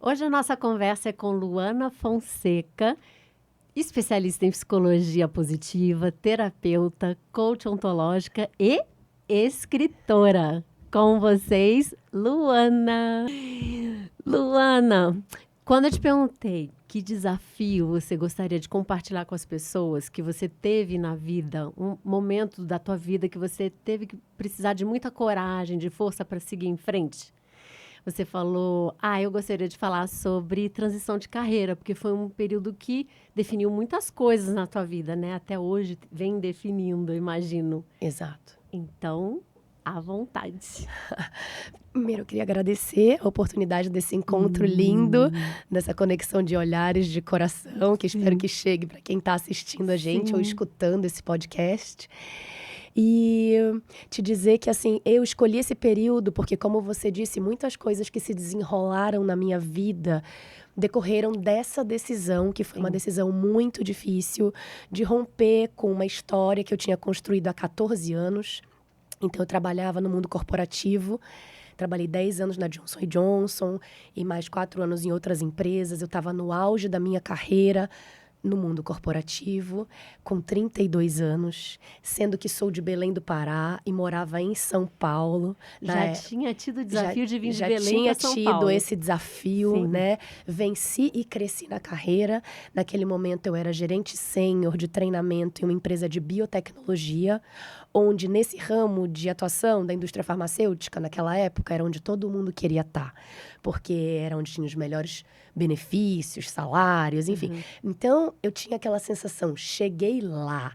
Hoje a nossa conversa é com Luana Fonseca, especialista em psicologia positiva, terapeuta, coach ontológica e escritora. Com vocês, Luana. Luana, quando eu te perguntei que desafio você gostaria de compartilhar com as pessoas que você teve na vida, um momento da tua vida que você teve que precisar de muita coragem, de força para seguir em frente, você falou, eu gostaria de falar sobre transição de carreira, porque foi um período que definiu muitas coisas na tua vida, né? Até hoje vem definindo, imagino. Exato. Então, à vontade. Primeiro, eu queria agradecer a oportunidade desse encontro lindo, dessa conexão de olhares, de coração, que espero que chegue para quem está assistindo a gente ou escutando esse podcast. E te dizer que, assim, eu escolhi esse período porque, como você disse, muitas coisas que se desenrolaram na minha vida decorreram dessa decisão, que foi uma decisão muito difícil, de romper com uma história que eu tinha construído há 14 anos. Então, eu trabalhava no mundo corporativo. Trabalhei 10 anos na Johnson & Johnson e mais 4 anos em outras empresas. Eu estava no auge da minha carreira no mundo corporativo, com 32 anos, sendo que sou de Belém do Pará e morava em São Paulo. Já tinha tido o desafio de vir de Belém para São Já Paulo. tinha tido esse desafio, né? Venci e cresci na carreira. Naquele momento eu era gerente sênior de treinamento em uma empresa de biotecnologia, onde nesse ramo de atuação da indústria farmacêutica, naquela época, era onde todo mundo queria estar, porque era onde tinha os melhores benefícios, salários, enfim. Então, eu tinha aquela sensação, cheguei lá.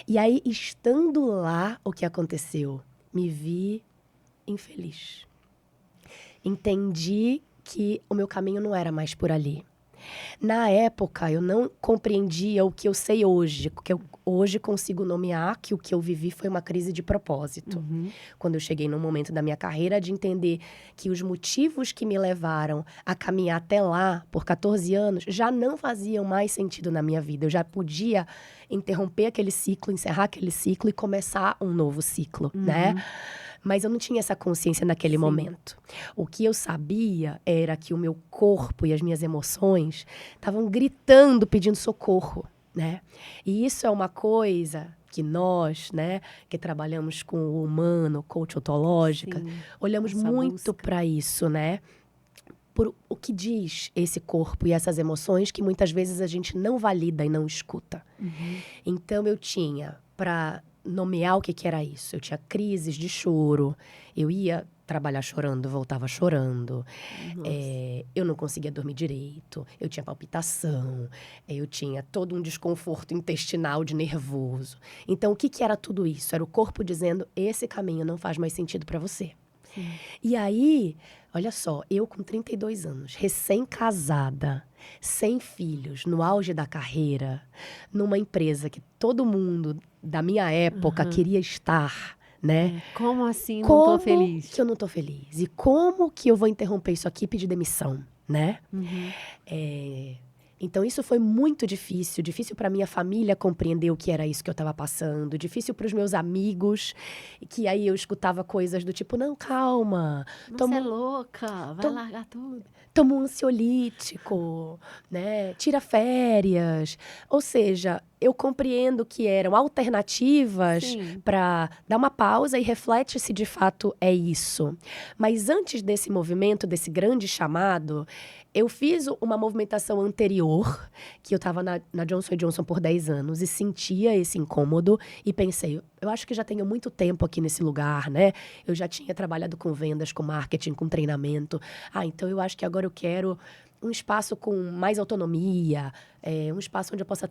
E aí, estando lá, o que aconteceu? Me vi infeliz. Entendi que o meu caminho não era mais por ali. Na época, eu não compreendia o que eu sei hoje, porque eu hoje consigo nomear que o que eu vivi foi uma crise de propósito. Quando eu cheguei num momento da minha carreira de entender que os motivos que me levaram a caminhar até lá, por 14 anos, já não faziam mais sentido na minha vida. Eu já podia interromper aquele ciclo, encerrar aquele ciclo e começar um novo ciclo, né? Mas eu não tinha essa consciência naquele momento. O que eu sabia era que o meu corpo e as minhas emoções estavam gritando, pedindo socorro, né? E isso é uma coisa que nós, né, que trabalhamos com o humano, coach ontológica, olhamos muito para isso, né? Por o que diz esse corpo e essas emoções que muitas vezes a gente não valida e não escuta. Então, eu tinha para nomear o que era isso. Eu tinha crises de choro, eu ia trabalhar chorando, voltava chorando, eu não conseguia dormir direito, eu tinha palpitação, eu tinha todo um desconforto intestinal de nervoso. Então, o que era tudo isso? Era o corpo dizendo, esse caminho não faz mais sentido para você. E aí, olha só, eu com 32 anos, recém-casada, sem filhos, no auge da carreira, numa empresa que todo mundo da minha época queria estar, né? Como assim não tô feliz? Como que eu não tô feliz? E como que eu vou interromper isso aqui e pedir demissão, né? Então, isso foi muito difícil. Difícil para minha família compreender o que era isso que eu estava passando. Difícil para os meus amigos, que aí eu escutava coisas do tipo, não, calma. Você é louca, vai largar tudo. Toma um ansiolítico, né? Tira férias. Ou seja, eu compreendo que eram alternativas para dar uma pausa e reflete se de fato é isso. Mas antes desse movimento, desse grande chamado, eu fiz uma movimentação anterior, que eu estava na Johnson & Johnson por 10 anos e sentia esse incômodo e pensei, eu acho que já tenho muito tempo aqui nesse lugar, né? Eu já tinha trabalhado com vendas, com marketing, com treinamento. Então eu acho que agora eu quero um espaço com mais autonomia, um espaço onde eu possa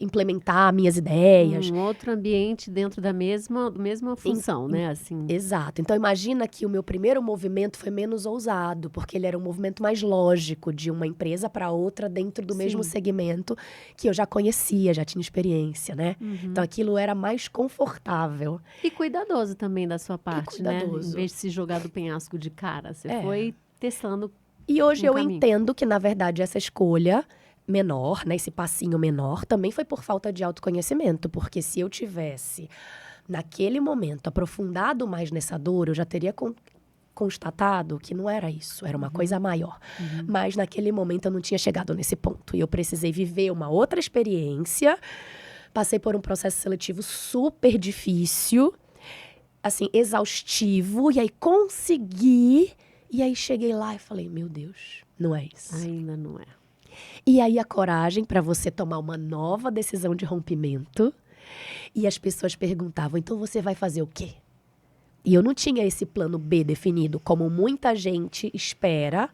implementar minhas ideias. Um outro ambiente dentro da mesma função, né? Assim. Exato. Então, imagina que o meu primeiro movimento foi menos ousado, porque ele era um movimento mais lógico, de uma empresa para outra dentro do mesmo segmento que eu já conhecia, já tinha experiência, né? Então, aquilo era mais confortável. E cuidadoso também da sua parte, né? Em vez de se jogar do penhasco de cara, você foi testando. E hoje eu entendo que, na verdade, essa escolha menor, né, esse passinho menor, também foi por falta de autoconhecimento. Porque se eu tivesse, naquele momento, aprofundado mais nessa dor, eu já teria constatado que não era isso, era uma coisa maior. Mas naquele momento eu não tinha chegado nesse ponto. E eu precisei viver uma outra experiência. Passei por um processo seletivo super difícil, assim, exaustivo. E aí consegui. E aí cheguei lá e falei, meu Deus, não é isso. Ainda não é. E aí a coragem para você tomar uma nova decisão de rompimento. E as pessoas perguntavam, então você vai fazer o quê? E eu não tinha esse plano B definido, como muita gente espera.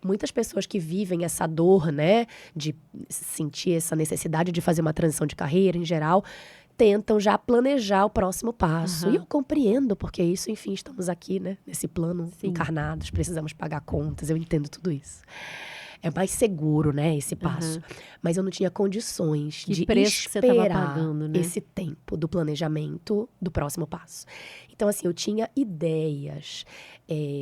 Muitas pessoas que vivem essa dor, né, de sentir essa necessidade de fazer uma transição de carreira em geral, tentam já planejar o próximo passo. E eu compreendo, porque isso, enfim, estamos aqui, né, nesse plano, encarnados, precisamos pagar contas, eu entendo tudo isso. É mais seguro, né, esse passo. Mas eu não tinha condições de preço que você estava esperar pagando, né? esse tempo do planejamento do próximo passo. Então, assim, eu tinha ideias.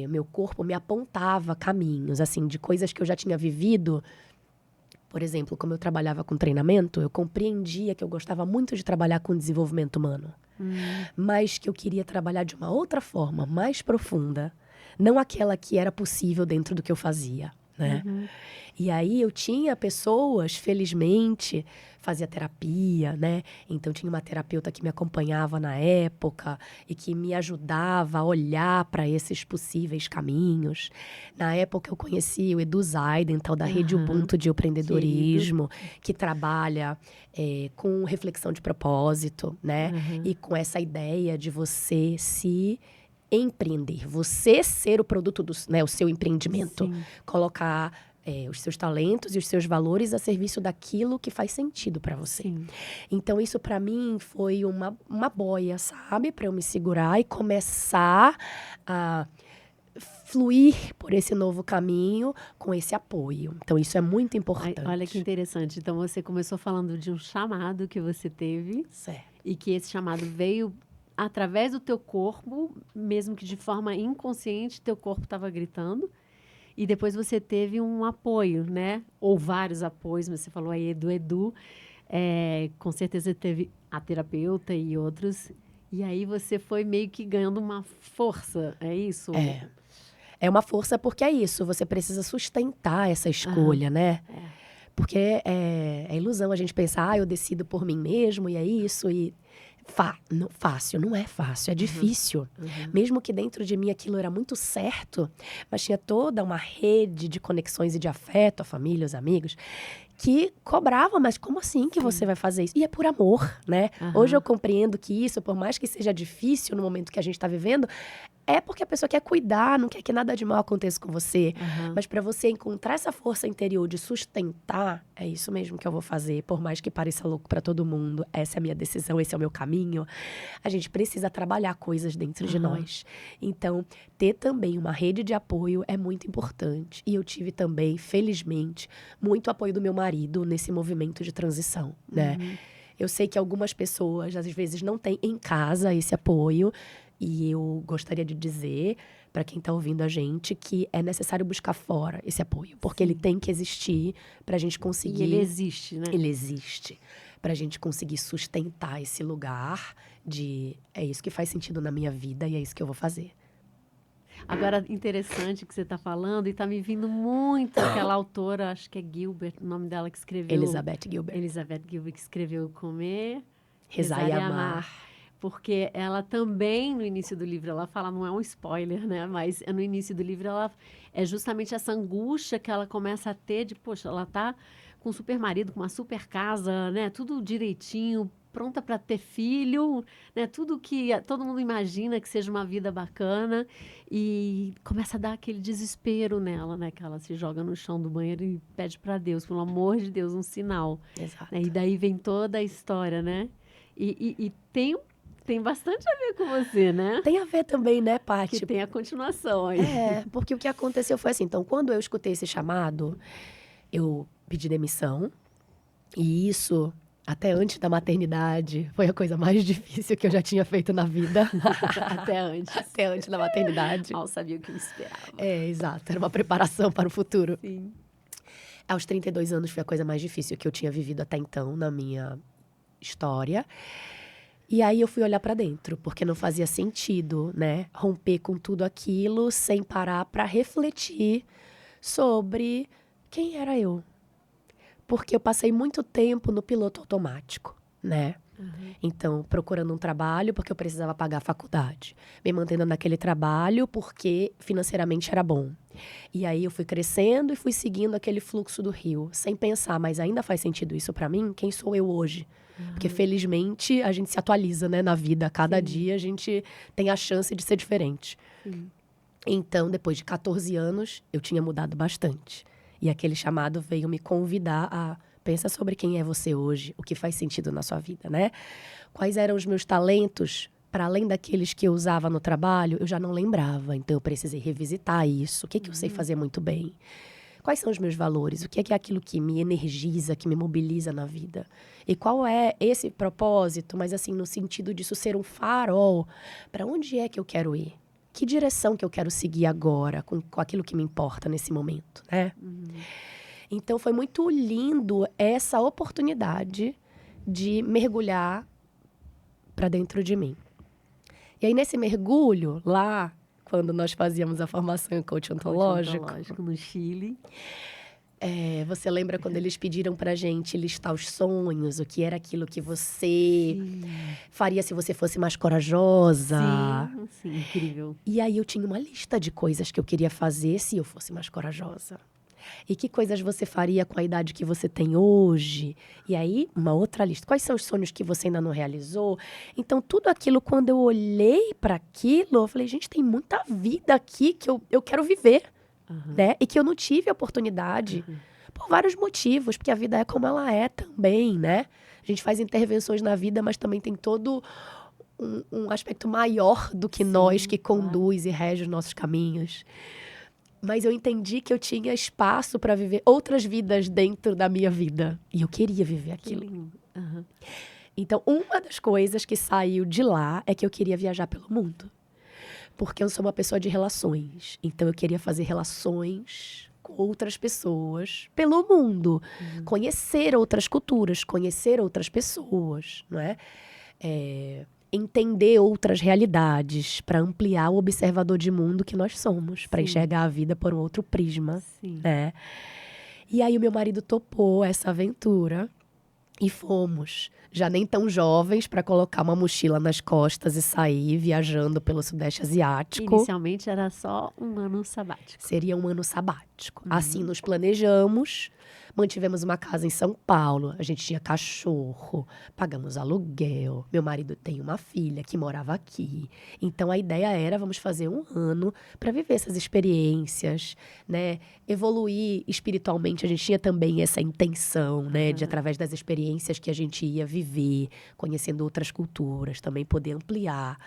Meu corpo me apontava caminhos, assim, de coisas que eu já tinha vivido. Por exemplo, como eu trabalhava com treinamento, eu compreendia que eu gostava muito de trabalhar com desenvolvimento humano. Mas que eu queria trabalhar de uma outra forma, mais profunda. Não aquela que era possível dentro do que eu fazia. Né? E aí eu tinha pessoas, felizmente, fazia terapia, né? Então tinha uma terapeuta que me acompanhava na época e que me ajudava a olhar para esses possíveis caminhos. Na época eu conheci o Edu Zaiden, tal da Rede Ubuntu de Empreendedorismo, que trabalha com reflexão de propósito, né? E com essa ideia de você se empreender, você ser o produto do, né, o seu empreendimento, colocar os seus talentos e os seus valores a serviço daquilo que faz sentido para você. Então isso para mim foi uma boia, sabe, para eu me segurar e começar a fluir por esse novo caminho com esse apoio. Então isso é muito importante. Ai, olha que interessante. Então você começou falando de um chamado que você teve, certo. E que esse chamado veio através do teu corpo, mesmo que de forma inconsciente, teu corpo estava gritando. E depois você teve um apoio, né? Ou vários apoios, mas você falou aí do Edu. Com certeza teve a terapeuta e outros. E aí você foi meio que ganhando uma força, é isso? É uma força porque é isso, você precisa sustentar essa escolha, né? Porque é ilusão a gente pensar, eu decido por mim mesmo e é isso, e fácil, não é fácil, é difícil. Mesmo que dentro de mim aquilo era muito certo, mas tinha toda uma rede de conexões e de afeto, a família, os amigos, que cobrava, mas como assim que você vai fazer isso? E é por amor, né? Hoje eu compreendo que isso, por mais que seja difícil no momento que a gente está vivendo, é porque a pessoa quer cuidar, não quer que nada de mal aconteça com você. Mas para você encontrar essa força interior de sustentar, é isso mesmo que eu vou fazer, por mais que pareça louco para todo mundo. Essa é a minha decisão, esse é o meu caminho. A gente precisa trabalhar coisas dentro de nós. Então, ter também uma rede de apoio é muito importante. E eu tive também, felizmente, muito apoio do meu marido nesse movimento de transição, né? Eu sei que algumas pessoas, às vezes, não têm em casa esse apoio. E eu gostaria de dizer para quem está ouvindo a gente que é necessário buscar fora esse apoio. Porque ele tem que existir para a gente conseguir... E ele existe, né? Ele existe. Para a gente conseguir sustentar esse lugar de... É isso que faz sentido na minha vida e é isso que eu vou fazer. Agora, interessante que você está falando, e está me vindo muito aquela autora, acho que é Gilbert, o nome dela que escreveu... Elizabeth Gilbert. Elizabeth Gilbert, que escreveu Comer, Rezar e Amar. Porque ela também, no início do livro, ela fala, não é um spoiler, né? Mas no início do livro, ela é justamente essa angústia que ela começa a ter de, poxa, ela tá com um super marido, com uma super casa, né? Tudo direitinho, pronta para ter filho, né? Tudo que todo mundo imagina que seja uma vida bacana. E começa a dar aquele desespero nela, né? Que ela se joga no chão do banheiro e pede para Deus, pelo amor de Deus, um sinal. Exato. Né? E daí vem toda a história, né? E tem bastante a ver com você, né? Tem a ver também, né, Paty? Que tem a continuação aí. Porque o que aconteceu foi assim, então, quando eu escutei esse chamado, eu pedi demissão. E isso, até antes da maternidade, foi a coisa mais difícil que eu já tinha feito na vida. Até antes. Até antes da maternidade. Mal sabia o que eu esperava. Exato. Era uma preparação para o futuro. Sim. Aos 32 anos foi a coisa mais difícil que eu tinha vivido até então na minha história. E aí eu fui olhar pra dentro, porque não fazia sentido, né? Romper com tudo aquilo sem parar pra refletir sobre quem era eu. Porque eu passei muito tempo no piloto automático, né? Então, procurando um trabalho porque eu precisava pagar a faculdade. Me mantendo naquele trabalho porque financeiramente era bom. E aí eu fui crescendo e fui seguindo aquele fluxo do rio, sem pensar, mas ainda faz sentido isso pra mim? Quem sou eu hoje? Porque felizmente a gente se atualiza, né, na vida. A cada dia a gente tem a chance de ser diferente. Então, depois de 14 anos, eu tinha mudado bastante. E aquele chamado veio me convidar a pensa sobre quem é você hoje, o que faz sentido na sua vida, né? Quais eram os meus talentos, para além daqueles que eu usava no trabalho, eu já não lembrava. Então, eu precisei revisitar isso. O que eu sei fazer muito bem? Quais são os meus valores? O que é aquilo que me energiza, que me mobiliza na vida? E qual é esse propósito, mas assim, no sentido disso ser um farol? Para onde é que eu quero ir? Que direção que eu quero seguir agora, com aquilo que me importa nesse momento, né? Então, foi muito lindo essa oportunidade de mergulhar para dentro de mim. E aí, nesse mergulho, lá, quando nós fazíamos a formação em coach ontológico, no Chile. você lembra quando eles pediram pra gente listar os sonhos, o que era aquilo que você faria se você fosse mais corajosa? Sim, incrível. E aí eu tinha uma lista de coisas que eu queria fazer se eu fosse mais corajosa. E que coisas você faria com a idade que você tem hoje? E aí, uma outra lista. Quais são os sonhos que você ainda não realizou? Então, tudo aquilo, quando eu olhei para aquilo, eu falei, gente, tem muita vida aqui que eu quero viver, né? E que eu não tive a oportunidade, por vários motivos, porque a vida é como ela é também, né? A gente faz intervenções na vida, mas também tem todo um aspecto maior do que nós que conduz e rege os nossos caminhos. Mas eu entendi que eu tinha espaço para viver outras vidas dentro da minha vida. E eu queria viver aquilo. Que lindo. Então, uma das coisas que saiu de lá é que eu queria viajar pelo mundo. Porque eu sou uma pessoa de relações. Então, eu queria fazer relações com outras pessoas pelo mundo. Conhecer outras culturas, conhecer outras pessoas, não é? Entender outras realidades, para ampliar o observador de mundo que nós somos, para enxergar a vida por um outro prisma, né? E aí o meu marido topou essa aventura e fomos, já nem tão jovens, para colocar uma mochila nas costas e sair viajando pelo Sudeste Asiático. Inicialmente era só um ano sabático. Seria um ano sabático. Assim nos planejamos. Mantivemos uma casa em São Paulo. A gente tinha cachorro. Pagamos aluguel. Meu marido tem uma filha que morava aqui. Então, a ideia era, vamos fazer um ano para viver essas experiências, né? Evoluir espiritualmente. A gente tinha também essa intenção, né? De, através das experiências que a gente ia viver, conhecendo outras culturas, também poder ampliar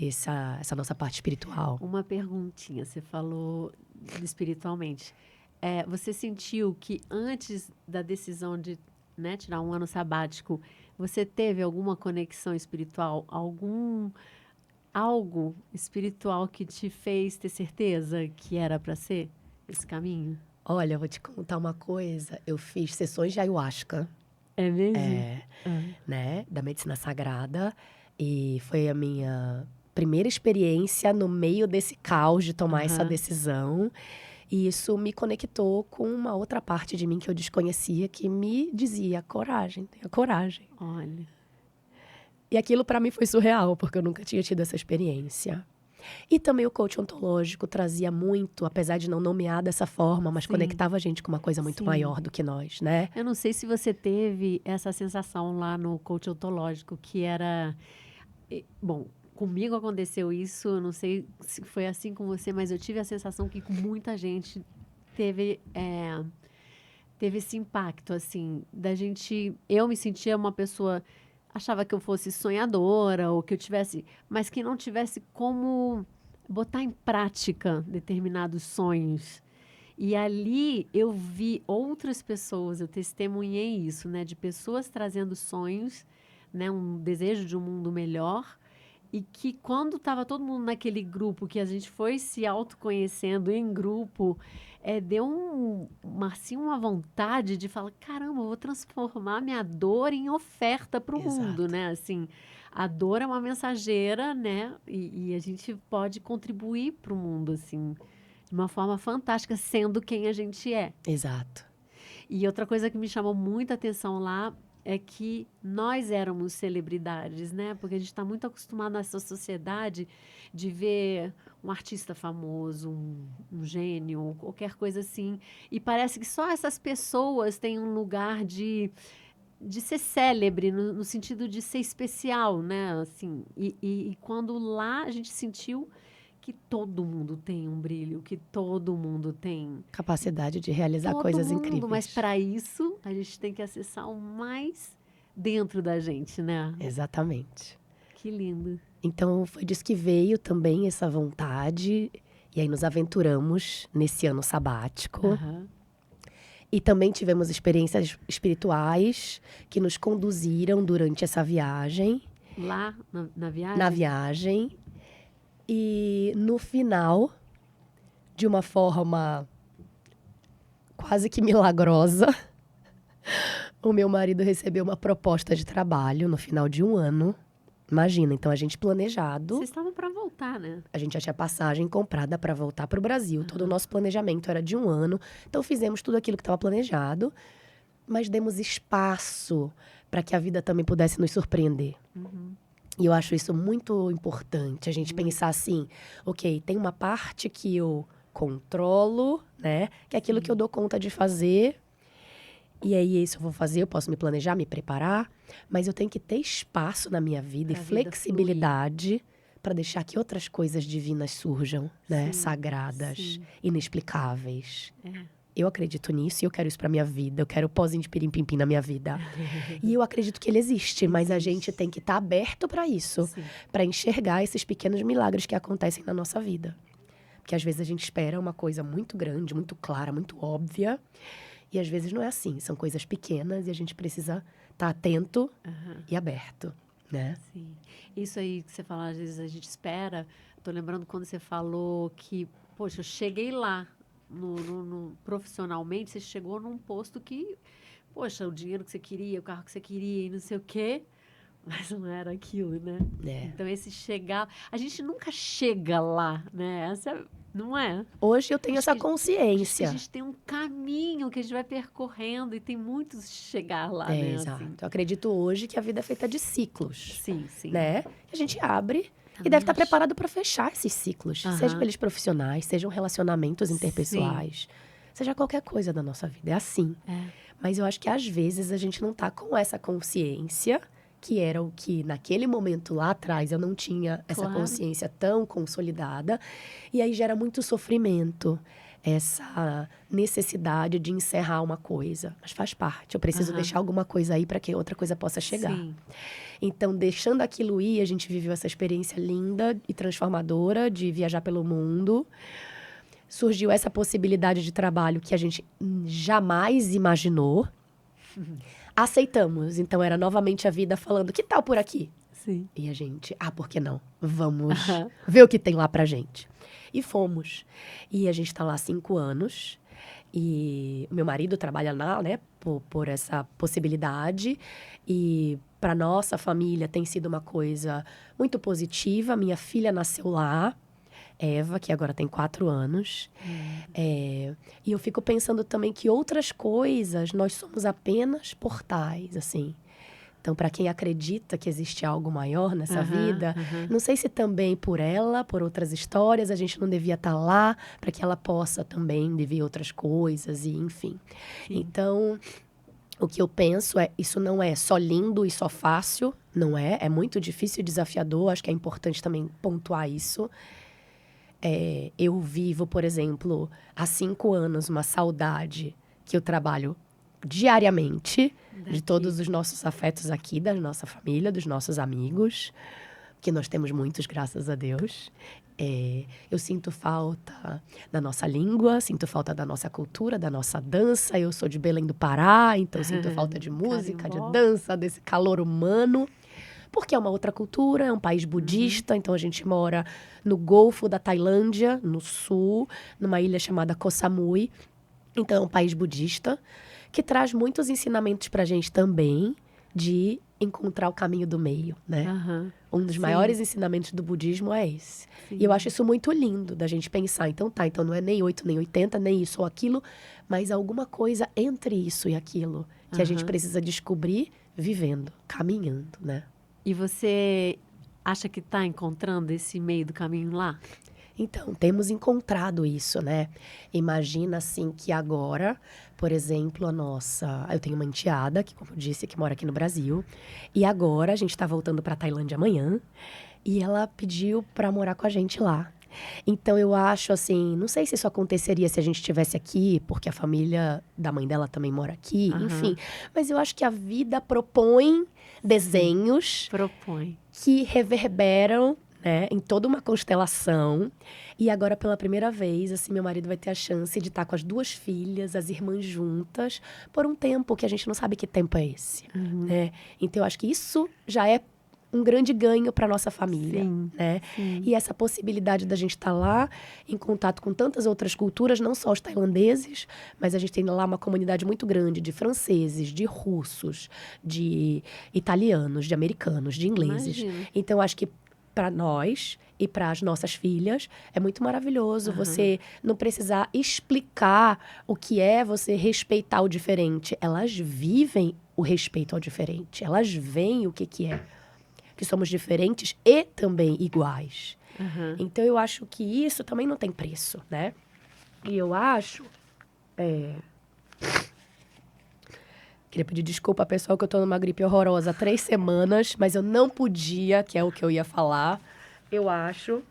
essa nossa parte espiritual. Uma perguntinha. Você falou espiritualmente. Você sentiu que antes da decisão de, né, tirar um ano sabático, você teve alguma conexão espiritual? Algo espiritual que te fez ter certeza que era para ser esse caminho? Olha, eu vou te contar uma coisa. Eu fiz sessões de ayahuasca. É mesmo? Né? Da medicina sagrada. E foi a minha primeira experiência no meio desse caos de tomar essa decisão. E isso me conectou com uma outra parte de mim que eu desconhecia, que me dizia, coragem, tenha coragem. Olha. E aquilo para mim foi surreal, porque eu nunca tinha tido essa experiência. E também o coach ontológico trazia muito, apesar de não nomear dessa forma, mas conectava a gente com uma coisa muito maior do que nós, né? Eu não sei se você teve essa sensação lá no coach ontológico, que era... Bom, comigo aconteceu isso, eu não sei se foi assim com você, mas eu tive a sensação que com muita gente teve esse impacto, assim, da gente... Eu me sentia uma pessoa... Achava que eu fosse sonhadora, ou que eu tivesse... Mas que não tivesse como botar em prática determinados sonhos. E ali eu vi outras pessoas, eu testemunhei isso, né? De pessoas trazendo sonhos, né? Um desejo de um mundo melhor, E que quando estava todo mundo naquele grupo, que a gente foi se autoconhecendo em grupo, deu uma vontade de falar, caramba, eu vou transformar minha dor em oferta para o mundo, né? Assim, a dor é uma mensageira, né? E a gente pode contribuir para o mundo, assim, de uma forma fantástica, sendo quem a gente é. Exato. E outra coisa que me chamou muita atenção lá é que nós éramos celebridades, né? Porque a gente está muito acostumado nessa sociedade de ver um artista famoso, um gênio, qualquer coisa assim. E parece que só essas pessoas têm um lugar de ser célebre, no sentido de ser especial, né? Assim, e quando lá a gente sentiu que todo mundo tem um brilho, que todo mundo tem capacidade de realizar todo coisas mundo, incríveis. Mas para isso a gente tem que acessar o mais dentro da gente, né? Exatamente. Que lindo. Então foi disso que veio também essa vontade, e aí nos aventuramos nesse ano sabático. Uhum. E também tivemos experiências espirituais que nos conduziram durante essa viagem. Lá na viagem? Na viagem. E no final, de uma forma quase que milagrosa, o meu marido recebeu uma proposta de trabalho no final de um ano. Imagina, então a gente planejado. Vocês estavam para voltar, né? A gente já tinha passagem comprada para voltar para o Brasil. Todo o nosso planejamento era de um ano. Então fizemos tudo aquilo que estava planejado, mas demos espaço para que a vida também pudesse nos surpreender. Uhum. E eu acho isso muito importante, a gente pensar assim, ok, tem uma parte que eu controlo, né? Que é aquilo que eu dou conta de fazer. E aí, isso eu vou fazer, eu posso me planejar, me preparar. Mas eu tenho que ter espaço na minha vida e flexibilidade para deixar que outras coisas divinas surjam, né? Sim, sagradas, sim. inexplicáveis. É. Eu acredito nisso e eu quero isso pra minha vida. Eu quero o pozinho de pirim-pim-pim na minha vida. E eu acredito que ele existe, mas a gente tem que estar aberto para isso. Para enxergar esses pequenos milagres que acontecem na nossa vida. Porque às vezes a gente espera uma coisa muito grande, muito clara, muito óbvia. E às vezes não é assim. São coisas pequenas e a gente precisa estar atento e aberto, né? Sim. Isso aí que você fala, às vezes a gente espera. Tô lembrando quando você falou que, poxa, eu cheguei lá. Profissionalmente, você chegou num posto que, poxa, o dinheiro que você queria, o carro que você queria e não sei o quê, mas não era aquilo, né? Então, esse chegar... A gente nunca chega lá, né? Não é? Hoje eu tenho essa consciência. A gente tem um caminho que a gente vai percorrendo e tem muitos chegar lá, né? Exato. Assim. Eu acredito hoje que a vida é feita de ciclos. Sim, sim. Né? A gente abre... E deve estar preparado para fechar esses ciclos. Sejam eles profissionais, sejam relacionamentos interpessoais. Seja qualquer coisa da nossa vida. É assim. Mas eu acho que às vezes a gente não está com essa consciência, que era o que naquele momento lá atrás eu não tinha essa consciência tão consolidada. E aí gera muito sofrimento. Essa necessidade de encerrar uma coisa. Mas faz parte. Eu preciso deixar alguma coisa aí para que outra coisa possa chegar. Sim. Então, deixando aquilo ir, a gente viveu essa experiência linda e transformadora de viajar pelo mundo. Surgiu essa possibilidade de trabalho que a gente jamais imaginou. Aceitamos. Então, era novamente a vida falando, que tal por aqui? Sim. E a gente, por que não? Vamos ver o que tem lá pra gente. E fomos. E a gente está lá há 5 anos. E meu marido trabalha lá, né, por essa possibilidade. E para nossa família tem sido uma coisa muito positiva. Minha filha nasceu lá, Eva, que agora tem 4 anos. E eu fico pensando também que outras coisas, nós somos apenas portais, assim. Então, para quem acredita que existe algo maior nessa vida, não sei se também por ela, por outras histórias, a gente não devia estar lá para que ela possa também viver outras coisas, e enfim. Sim. Então, o que eu penso é, isso não é só lindo e só fácil, não é? É muito difícil e desafiador, acho que é importante também pontuar isso. Eu vivo, por exemplo, há 5 anos, uma saudade que eu trabalho diariamente, de todos os nossos afetos aqui, da nossa família, dos nossos amigos, que nós temos muitos, graças a Deus. Eu sinto falta da nossa língua, sinto falta da nossa cultura, da nossa dança. Eu sou de Belém do Pará, então sinto falta de música, de dança, desse calor humano. porque é uma outra cultura, é um país budista, então a gente mora no Golfo da Tailândia, no sul, numa ilha chamada Koh Samui. Então, é um país budista, que traz muitos ensinamentos pra gente também de encontrar o caminho do meio, né? Um dos maiores ensinamentos do budismo é esse. Sim. E eu acho isso muito lindo, da gente pensar. Então não é nem 8, nem 80, nem isso ou aquilo, mas alguma coisa entre isso e aquilo que a gente precisa descobrir vivendo, caminhando, né? E você acha que está encontrando esse meio do caminho lá? Então, temos encontrado isso, né? Imagina, assim, que agora, por exemplo, eu tenho uma enteada, que, como eu disse, que mora aqui no Brasil. E agora, a gente tá voltando pra Tailândia amanhã. E ela pediu pra morar com a gente lá. Então, eu acho, assim, não sei se isso aconteceria se a gente estivesse aqui, porque a família da mãe dela também mora aqui, enfim. Mas eu acho que a vida propõe desenhos que reverberam, né, em toda uma constelação. E agora, pela primeira vez, assim, meu marido vai ter a chance de estar com as 2 filhas, as irmãs juntas, por um tempo que a gente não sabe que tempo é esse, né? Então, eu acho que isso já é um grande ganho para nossa família, né? E essa possibilidade da gente estar lá, em contato com tantas outras culturas, não só os tailandeses, mas a gente tem lá uma comunidade muito grande de franceses, de russos, de italianos, de americanos, de ingleses. Imagina. Então, eu acho que para nós e para as nossas filhas, é muito maravilhoso você não precisar explicar o que é você respeitar o diferente. Elas vivem o respeito ao diferente. Elas veem o que é. Que somos diferentes e também iguais. Então, eu acho que isso também não tem preço, né? E eu acho... Queria pedir desculpa, pessoal, que eu tô numa gripe horrorosa há 3 semanas, mas eu não podia, que é o que eu ia falar. Eu acho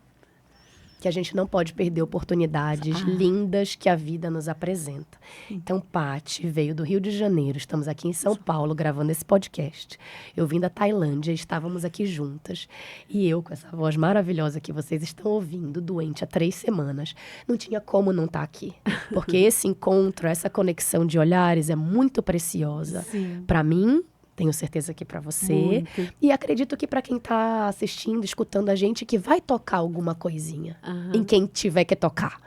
que a gente não pode perder oportunidades lindas que a vida nos apresenta. Então, Paty veio do Rio de Janeiro, estamos aqui em São Paulo gravando esse podcast. Eu vim da Tailândia, estávamos aqui juntas. E eu, com essa voz maravilhosa que vocês estão ouvindo, doente há 3 semanas, não tinha como não estar aqui. Porque esse encontro, essa conexão de olhares é muito preciosa. Para mim, tenho certeza que para você. Muito. E acredito que para quem tá assistindo, escutando a gente, que vai tocar alguma coisinha em quem tiver que tocar.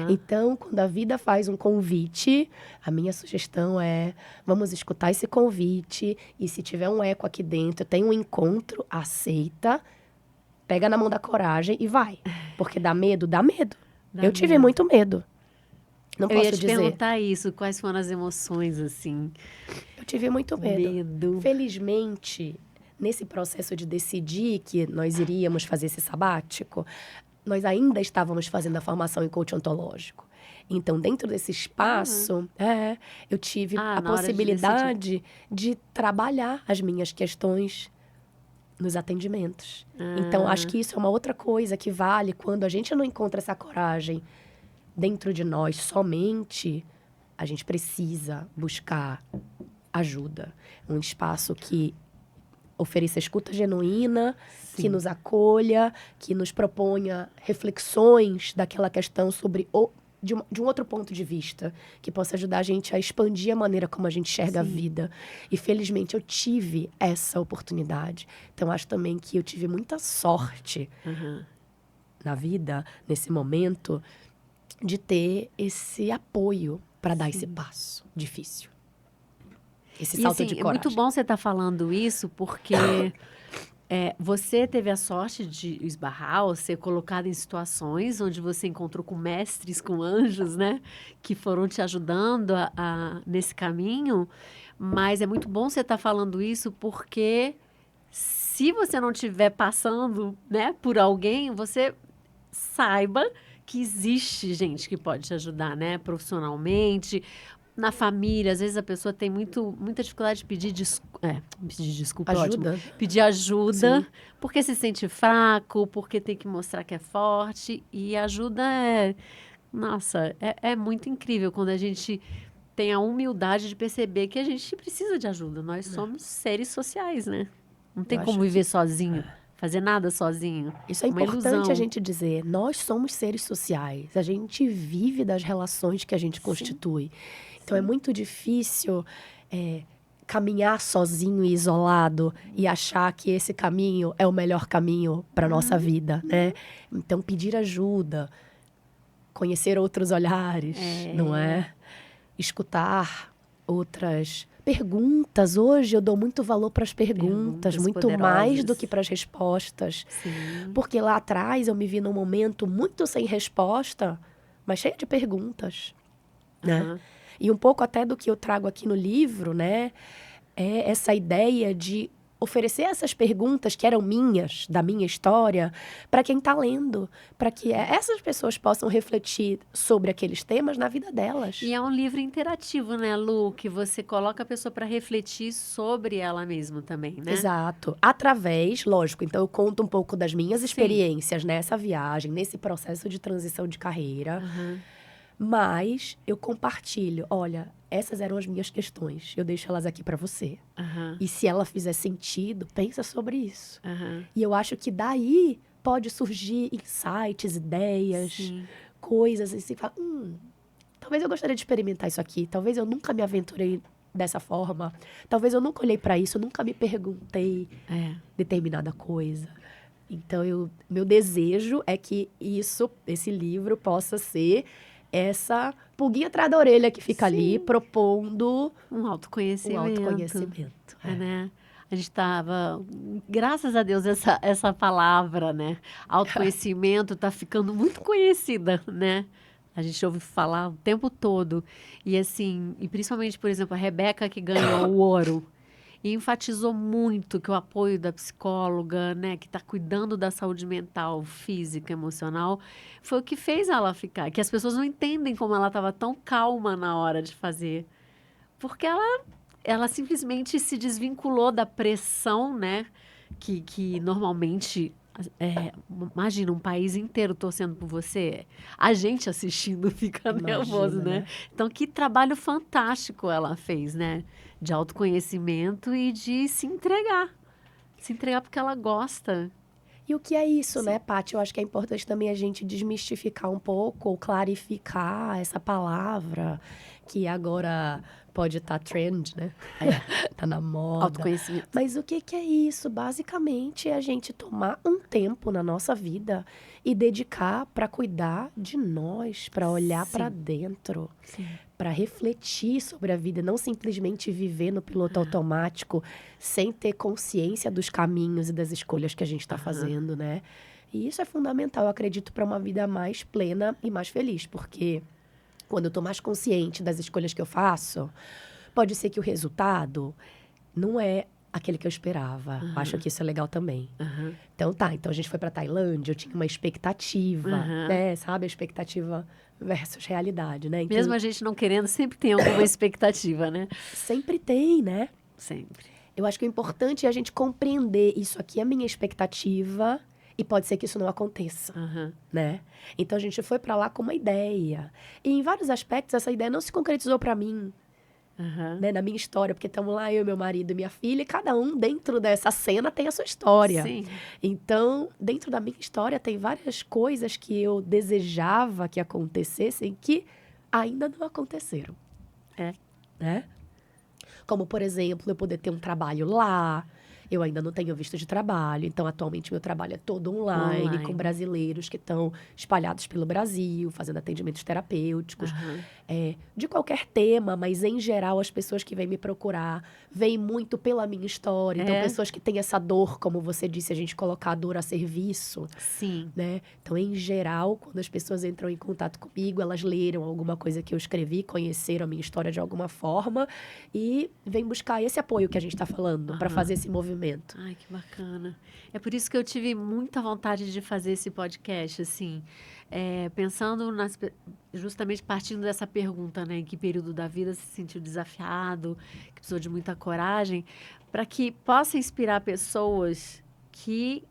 Então, quando a vida faz um convite, a minha sugestão é: vamos escutar esse convite. E se tiver um eco aqui dentro, tem um encontro, aceita, pega na mão da coragem e vai. Porque dá medo? Dá medo. Eu tive muito medo. Não Eu posso ia te dizer. perguntar isso, quais foram as emoções, assim? Eu tive muito medo. Felizmente, nesse processo de decidir que nós iríamos fazer esse sabático, nós ainda estávamos fazendo a formação em coach ontológico. Então, dentro desse espaço, eu tive a possibilidade de trabalhar as minhas questões nos atendimentos. Então, acho que isso é uma outra coisa que vale quando a gente não encontra essa coragem dentro de nós somente. A gente precisa buscar ajuda. Um espaço que ofereça escuta genuína, que nos acolha, que nos proponha reflexões daquela questão sobre de um outro ponto de vista, que possa ajudar a gente a expandir a maneira como a gente enxerga a vida. E, felizmente, eu tive essa oportunidade. Então, acho também que eu tive muita sorte na vida, nesse momento, de ter esse apoio para dar esse passo difícil. Esse salto de coragem. É muito bom você estar falando isso, porque você teve a sorte de esbarrar ou ser colocado em situações onde você encontrou com mestres, com anjos, né? Que foram te ajudando nesse caminho. Mas é muito bom você estar falando isso, porque se você não estiver passando, né, por alguém, você saiba que existe gente que pode te ajudar, né? Profissionalmente, na família. Às vezes a pessoa tem muita dificuldade de pedir desculpa. Ajuda. Ótimo. Pedir ajuda, porque se sente fraco, porque tem que mostrar que é forte. E ajuda é muito incrível quando a gente tem a humildade de perceber que a gente precisa de ajuda. Nós somos seres sociais, né? Não tem como viver sozinho. Fazer nada sozinho. Isso é uma importante ilusão. A gente dizer. Nós somos seres sociais. A gente vive das relações que a gente constitui. Então, é muito difícil caminhar sozinho e isolado e achar que esse caminho é o melhor caminho para nossa vida, né? Então, pedir ajuda, conhecer outros olhares, não é? Escutar outras perguntas. Hoje eu dou muito valor para as perguntas, muito poderosas. mais do que para as respostas. Sim. Porque lá atrás eu me vi num momento muito sem resposta, mas cheia de perguntas, né? E um pouco até do que eu trago aqui no livro, né? É essa ideia de oferecer essas perguntas que eram minhas, da minha história, para quem está lendo, para que essas pessoas possam refletir sobre aqueles temas na vida delas. E é um livro interativo, né, Lu? Que você coloca a pessoa para refletir sobre ela mesma também, né? Exato. Através, lógico, então eu conto um pouco das minhas experiências nessa viagem, nesse processo de transição de carreira. Mas eu compartilho, olha, essas eram as minhas questões, eu deixo elas aqui para você. E se ela fizer sentido, pensa sobre isso. E eu acho que daí pode surgir insights, ideias, coisas, e você fala, talvez eu gostaria de experimentar isso aqui, talvez eu nunca me aventurei dessa forma, talvez eu nunca olhei para isso, eu nunca me perguntei determinada coisa. Então, meu desejo é que esse livro possa ser essa pulguinha atrás da orelha que fica ali, propondo um autoconhecimento. Né? A gente estava, graças a Deus, essa palavra, né? Autoconhecimento está ficando muito conhecida, né? A gente ouve falar o tempo todo. E assim, e principalmente, por exemplo, a Rebeca que ganhou o ouro. E enfatizou muito que o apoio da psicóloga, né, que está cuidando da saúde mental, física, emocional, foi o que fez ela ficar. Que as pessoas não entendem como ela estava tão calma na hora de fazer. Porque ela simplesmente se desvinculou da pressão, né, que normalmente... imagina um país inteiro torcendo por você, a gente assistindo fica nervoso, né? Então, que trabalho fantástico ela fez, né? De autoconhecimento e de se entregar porque ela gosta. E o que é isso, né, Paty? Eu acho que é importante também a gente desmistificar um pouco, ou clarificar essa palavra que agora pode estar trend, né? Tá na moda. Autoconhecimento. Mas o que é isso? Basicamente é a gente tomar um tempo na nossa vida e dedicar para cuidar de nós, para olhar para dentro, para refletir sobre a vida, não simplesmente viver no piloto automático, sem ter consciência dos caminhos e das escolhas que a gente está fazendo, né? E isso é fundamental, eu acredito, para uma vida mais plena e mais feliz, porque quando eu tô mais consciente das escolhas que eu faço, pode ser que o resultado não é aquele que eu esperava. Acho que isso é legal também. Então então a gente foi pra Tailândia, eu tinha uma expectativa, né? Sabe? A expectativa versus realidade, né? Então, mesmo a gente não querendo, sempre tem alguma expectativa, né? Sempre tem, né? Sempre. Eu acho que o importante é a gente compreender isso aqui é a minha expectativa e pode ser que isso não aconteça, né? Então a gente foi pra lá com uma ideia. E em vários aspectos essa ideia não se concretizou pra mim. Né, na minha história, porque estamos lá, eu, meu marido e minha filha, e cada um dentro dessa cena tem a sua história. Sim. Então, dentro da minha história, tem várias coisas que eu desejava que acontecessem que ainda não aconteceram. Né? Como, por exemplo, eu poder ter um trabalho lá. Eu ainda não tenho visto de trabalho, então atualmente meu trabalho é todo online. Com brasileiros que estão espalhados pelo Brasil, fazendo atendimentos terapêuticos, de qualquer tema, mas em geral as pessoas que vêm me procurar vêm muito pela minha história. Então, pessoas que têm essa dor, como você disse, a gente colocar a dor a serviço. Sim. Né? Então, em geral, quando as pessoas entram em contato comigo, elas leram alguma coisa que eu escrevi, conheceram a minha história de alguma forma e vêm buscar esse apoio que a gente está falando para fazer esse movimento. Ai, que bacana. É por isso que eu tive muita vontade de fazer esse podcast, assim, pensando justamente partindo dessa pergunta, né, em que período da vida se sentiu desafiado, que precisou de muita coragem, para que possa inspirar pessoas que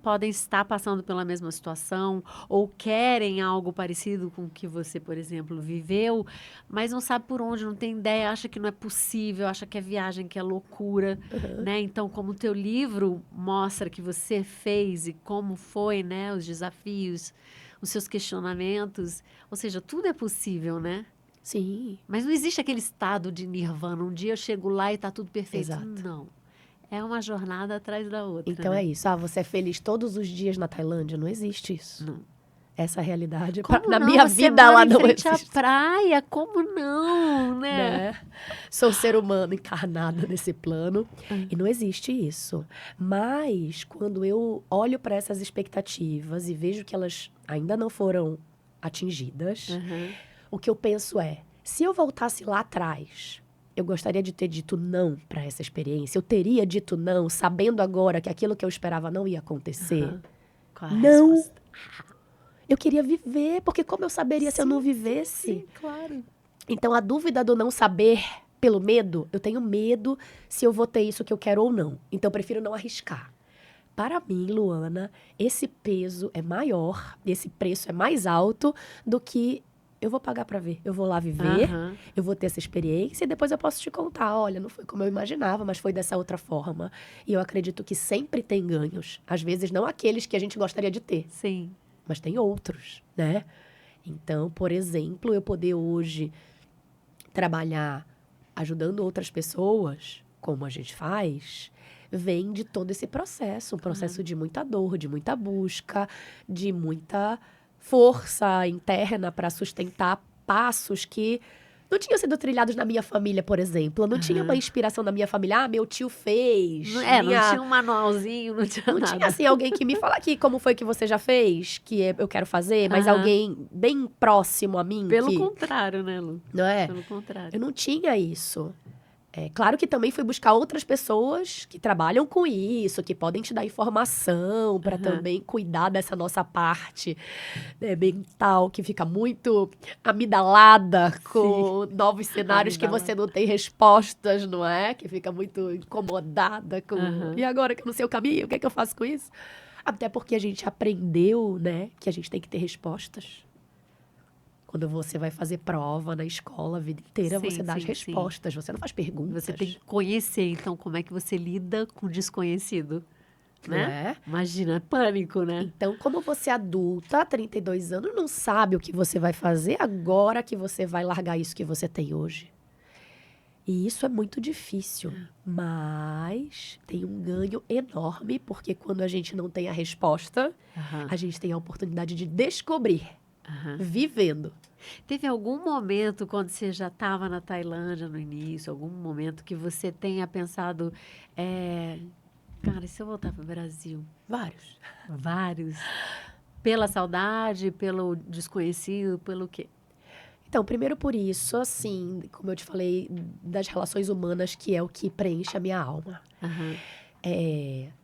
podem estar passando pela mesma situação ou querem algo parecido com o que você, por exemplo, viveu, mas não sabe por onde, não tem ideia, acha que não é possível, acha que é viagem, que é loucura, né? Então, como o teu livro mostra que você fez e como foi, né, os desafios, os seus questionamentos, ou seja, tudo é possível, né? Sim. Mas não existe aquele estado de nirvana. Um dia eu chego lá e tá tudo perfeito. Exato. Não. É uma jornada atrás da outra. Então né? é isso. Você é feliz todos os dias na Tailândia? Não existe isso. Não. Essa realidade, Como na não? minha Você vida, mora ela em não frente existe. à praia. Como não, né? Né? Sou ser humano encarnado nesse plano e não existe isso. Mas quando eu olho para essas expectativas e vejo que elas ainda não foram atingidas, Uhum. o que eu penso é, se eu voltasse lá atrás, eu gostaria de ter dito não para essa experiência. Eu teria dito não, sabendo agora que aquilo que eu esperava não ia acontecer. Uhum. Qual a Não. resposta? Eu queria viver, porque como eu saberia se eu não vivesse? Sim, claro. Então, a dúvida do não saber pelo medo, eu tenho medo se eu vou ter isso que eu quero ou não. Então, eu prefiro não arriscar. Para mim, Luana, esse peso é maior, esse preço é mais alto do que eu vou pagar para ver. Eu vou lá viver, Aham. eu vou ter essa experiência e depois eu posso te contar. Olha, não foi como eu imaginava, mas foi dessa outra forma. E eu acredito que sempre tem ganhos. Às vezes, não aqueles que a gente gostaria de ter, Sim. mas tem outros, né? Então, por exemplo, eu poder hoje trabalhar ajudando outras pessoas, como a gente faz, vem de todo esse processo, um processo de muita dor, de muita busca, de muita força interna para sustentar passos que não tinham sido trilhados na minha família, por exemplo. Eu não tinha uma inspiração da minha família. Ah, meu tio fez. Não minha... tinha um manualzinho, não tinha Não nada. tinha, assim, alguém que me fala aqui como foi que você já fez, eu quero fazer, mas Aham. alguém bem próximo a mim Pelo que... contrário, né, Lu? Não é? Pelo contrário. Eu não tinha isso. É claro que também fui buscar outras pessoas que trabalham com isso, que podem te dar informação para também cuidar dessa nossa parte, né, mental, que fica muito amidalada com novos cenários que Amidalada. você não tem respostas, não é? Que fica muito incomodada com. Aham. E agora que eu não sei o caminho, o que é que eu faço com isso? Até porque a gente aprendeu, né, que a gente tem que ter respostas. Quando você vai fazer prova na escola a vida inteira, Sim, você dá as sim, respostas, você não faz perguntas. Você tem que conhecer, então, como é que você lida com o desconhecido, Não né? é? Imagina, é pânico, né? Então, como você é adulta, 32 anos, não sabe o que você vai fazer agora que você vai largar isso que você tem hoje. E isso é muito difícil, mas tem um ganho enorme, porque quando a gente não tem a resposta, Aham, a gente tem a oportunidade de descobrir, aham. vivendo. Teve algum momento, quando você já estava na Tailândia no início, algum momento que você tenha pensado, cara, e se eu voltar para o Brasil? Vários. Vários. Pela saudade, pelo desconhecido, pelo quê? Então, primeiro por isso, assim, como eu te falei, das relações humanas, que é o que preenche a minha alma. Aham.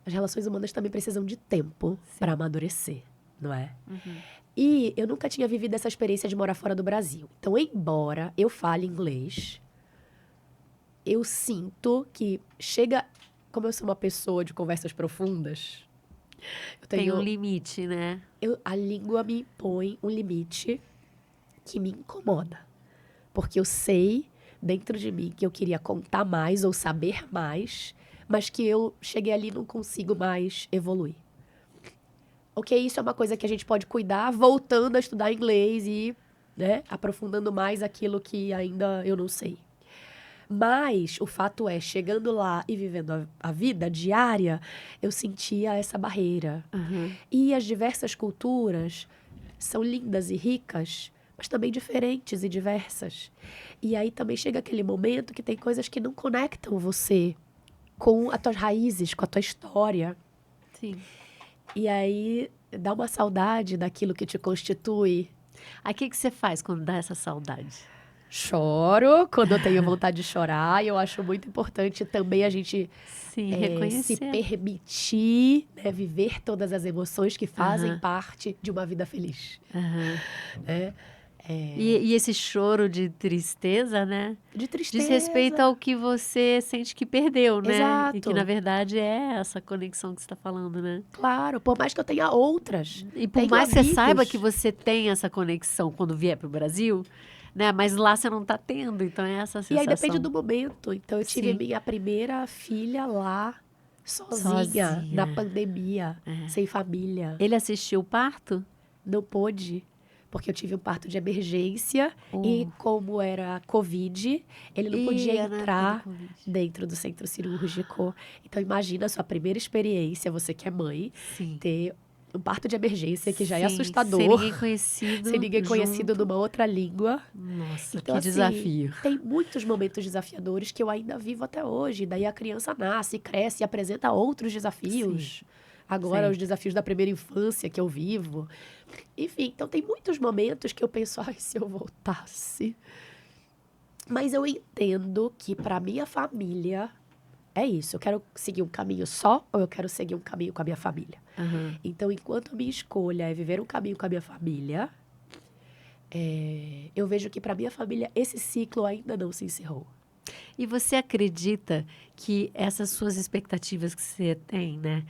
As relações humanas também precisam de tempo Sim. para amadurecer, não é? Uhum. E eu nunca tinha vivido essa experiência de morar fora do Brasil. Então, embora eu fale inglês, eu sinto que chega... Como eu sou uma pessoa de conversas profundas, eu Tem tenho... um limite, né? a língua me impõe um limite que me incomoda. Porque eu sei, dentro de mim, que eu queria contar mais ou saber mais, mas que eu cheguei ali e não consigo mais evoluir. Ok, isso é uma coisa que a gente pode cuidar voltando a estudar inglês e, né, aprofundando mais aquilo que ainda eu não sei. Mas o fato é, chegando lá e vivendo a vida diária, eu sentia essa barreira. Uhum. E as diversas culturas são lindas e ricas, mas também diferentes e diversas. E aí também chega aquele momento que tem coisas que não conectam você com as tuas raízes, com a tua história. Sim. E aí dá uma saudade daquilo que te constitui. Aí o que você faz quando dá essa saudade? Choro quando eu tenho vontade de chorar. E eu acho muito importante também a gente Sim, se reconhecer. permitir, né, viver todas as emoções que fazem Aham. parte de uma vida feliz. Aham. Né? E esse choro de tristeza, né? De Diz tristeza. respeito ao que você sente que perdeu, né? Exato. E que, na verdade, é essa conexão que você está falando, né? Claro, por mais que eu tenha outras. E por tenho mais que você amigos. saiba que você tem essa conexão quando vier para o Brasil, né? Mas lá você não está tendo, então é essa E sensação. aí depende do momento. Então eu tive Sim. minha primeira filha lá, sozinha. Na pandemia, sem família. Ele assistiu o parto? Não pôde, porque eu tive um parto de emergência e como era Covid, ele não podia entrar dentro do centro cirúrgico. Então, imagina a sua primeira experiência, você que é mãe, Sim. ter um parto de emergência, que já é Sim, assustador. sem ninguém conhecido. Sem ninguém conhecido numa outra língua. Nossa, então, que assim, desafio. tem muitos momentos desafiadores que eu ainda vivo até hoje. Daí a criança nasce, cresce e apresenta outros desafios. Sim. Agora, Sim. os desafios da primeira infância que eu vivo. Enfim, então tem muitos momentos que eu penso, ai, se eu voltasse. Mas eu entendo que para minha família é isso. Eu quero seguir um caminho só ou eu quero seguir um caminho com a minha família? Uhum. Então, enquanto a minha escolha é viver um caminho com a minha família, eu vejo que para minha família esse ciclo ainda não se encerrou. E você acredita que essas suas expectativas que você tem, né,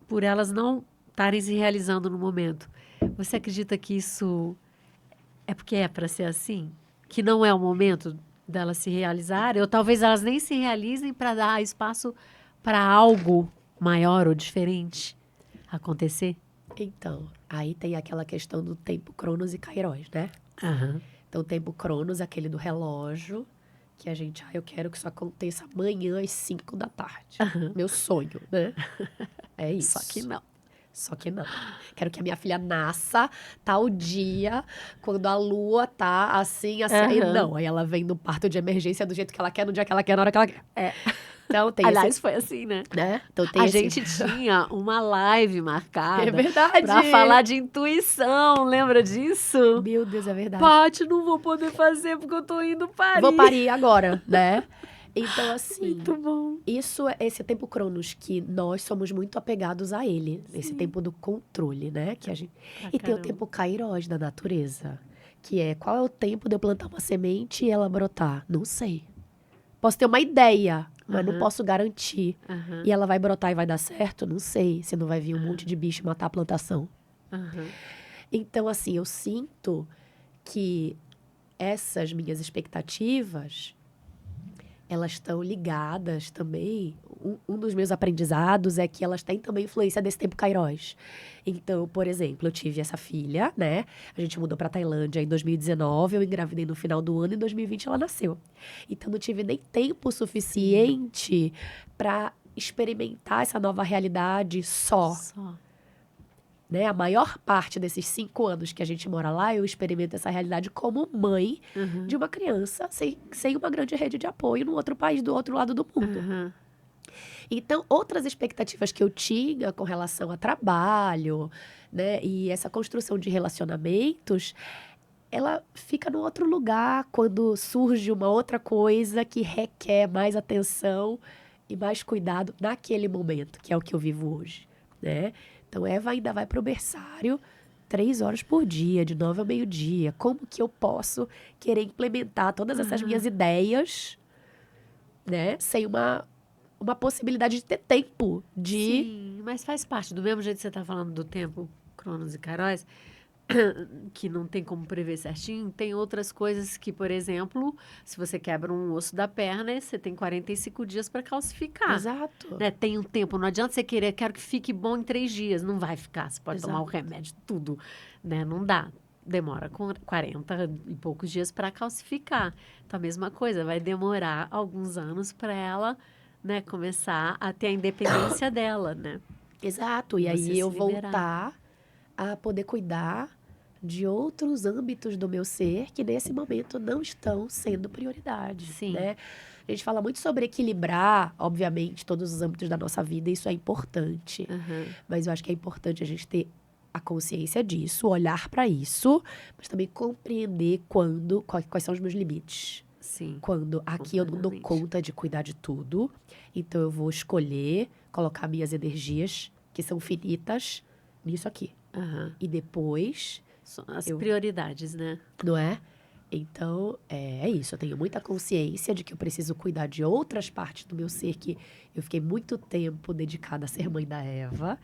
por elas não estarem se realizando no momento, você acredita que isso é porque é para ser assim? Que não é o momento delas se realizarem? Ou talvez elas nem se realizem para dar espaço para algo maior ou diferente acontecer? Então, aí tem aquela questão do tempo Cronos e Kairos, né? Aham. Então, o tempo Cronos, aquele do relógio, que a gente, eu quero que isso aconteça amanhã às 5 da tarde. Meu sonho, né? É isso. Só que não. Só que não. Quero que a minha filha nasça tal dia, quando a lua tá assim, assim. Aí Aham. não, aí ela vem no parto de emergência do jeito que ela quer, no dia que ela quer, na hora que ela quer. Então tem Aliás, foi assim, né? né? Então tem A esse... gente tinha uma live É marcada verdade. para falar de intuição, lembra disso? Meu Deus, é verdade. Paty, não vou poder fazer porque eu tô indo parir. Vou parir agora, né? Então, assim, Muito bom. isso é esse tempo Cronos que nós somos muito apegados a ele. Esse tempo do controle, né? Que a gente... E tem o tempo Kairos da natureza, que é qual é o tempo de eu plantar uma semente e ela brotar? Não sei. Posso ter uma ideia, mas não posso garantir. E ela vai brotar e vai dar certo? Não sei. Se não vai vir um monte de bicho matar a plantação. Então, assim, eu sinto que essas minhas expectativas, elas estão ligadas também. Um dos meus aprendizados é que elas têm também influência desse tempo Kairos. Então, por exemplo, eu tive essa filha, né? A gente mudou pra Tailândia em 2019, eu engravidei no final do ano e em 2020 ela nasceu. Então, não tive nem tempo suficiente para experimentar essa nova realidade só. Né? A maior parte desses 5 anos que a gente mora lá, eu experimento essa realidade como mãe de uma criança sem uma grande rede de apoio no outro país, do outro lado do mundo. Então, outras expectativas que eu tinha com relação a trabalho, né? E essa construção de relacionamentos, ela fica no outro lugar quando surge uma outra coisa que requer mais atenção e mais cuidado naquele momento, que é o que eu vivo hoje, né? Então, Eva ainda vai para o berçário 3 horas por dia, de 9 ao meio-dia. Como que eu posso querer implementar todas essas minhas ideias, né? Sem uma possibilidade de ter tempo de... Sim, mas faz parte. Do mesmo jeito que você está falando do tempo Cronos e Kairos, que não tem como prever certinho, tem outras coisas que, por exemplo, se você quebra um osso da perna, você tem 45 dias para calcificar. Exato. Né? Tem um tempo, não adianta você quero que fique bom em 3 dias, não vai ficar, você pode Exato. tomar o remédio, tudo, né? Não dá, demora 40 e poucos dias para calcificar. Então, a mesma coisa, vai demorar alguns anos para ela, né, começar a ter a independência dela, né? Exato, e Você aí se eu liberar. voltar a poder cuidar de outros âmbitos do meu ser que nesse momento não estão sendo prioridade, Sim. né? A gente fala muito sobre equilibrar, obviamente, todos os âmbitos da nossa vida, isso é importante. Mas eu acho que é importante a gente ter a consciência disso, olhar para isso, mas também compreender quais são os meus limites. Sim. Quando aqui eu não dou conta de cuidar de tudo, então eu vou escolher colocar minhas energias, que são finitas, nisso aqui. E depois... São as prioridades, né? Não é? Então, é isso. Eu tenho muita consciência de que eu preciso cuidar de outras partes do meu ser, que eu fiquei muito tempo dedicada a ser mãe da Eva.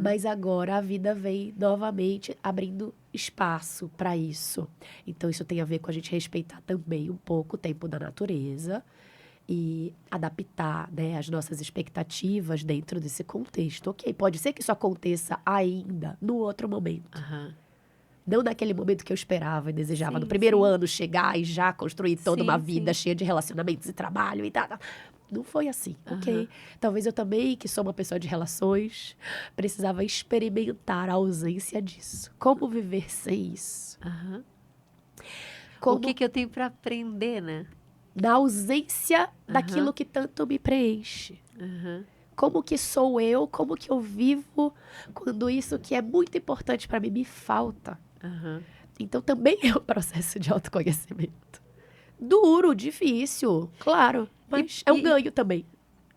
Mas agora a vida vem novamente abrindo espaço para isso. Então, isso tem a ver com a gente respeitar também um pouco o tempo da natureza e adaptar, né, as nossas expectativas dentro desse contexto. Ok, pode ser que isso aconteça ainda no outro momento. Não naquele momento que eu esperava e desejava. Sim, No primeiro sim. ano, chegar e já construir toda Sim, uma vida sim. cheia de relacionamentos e trabalho e tal. Não foi assim, ok? Aham. Talvez eu também, que sou uma pessoa de relações, precisava experimentar a ausência disso. Como viver sem isso? Aham. O Como que eu tenho para aprender, né? na ausência daquilo Aham. que tanto me preenche. Aham. Como que sou eu, como que eu vivo quando isso que é muito importante para mim me falta. Aham. Então também é um processo de autoconhecimento. Duro, difícil, claro, mas é um ganho também.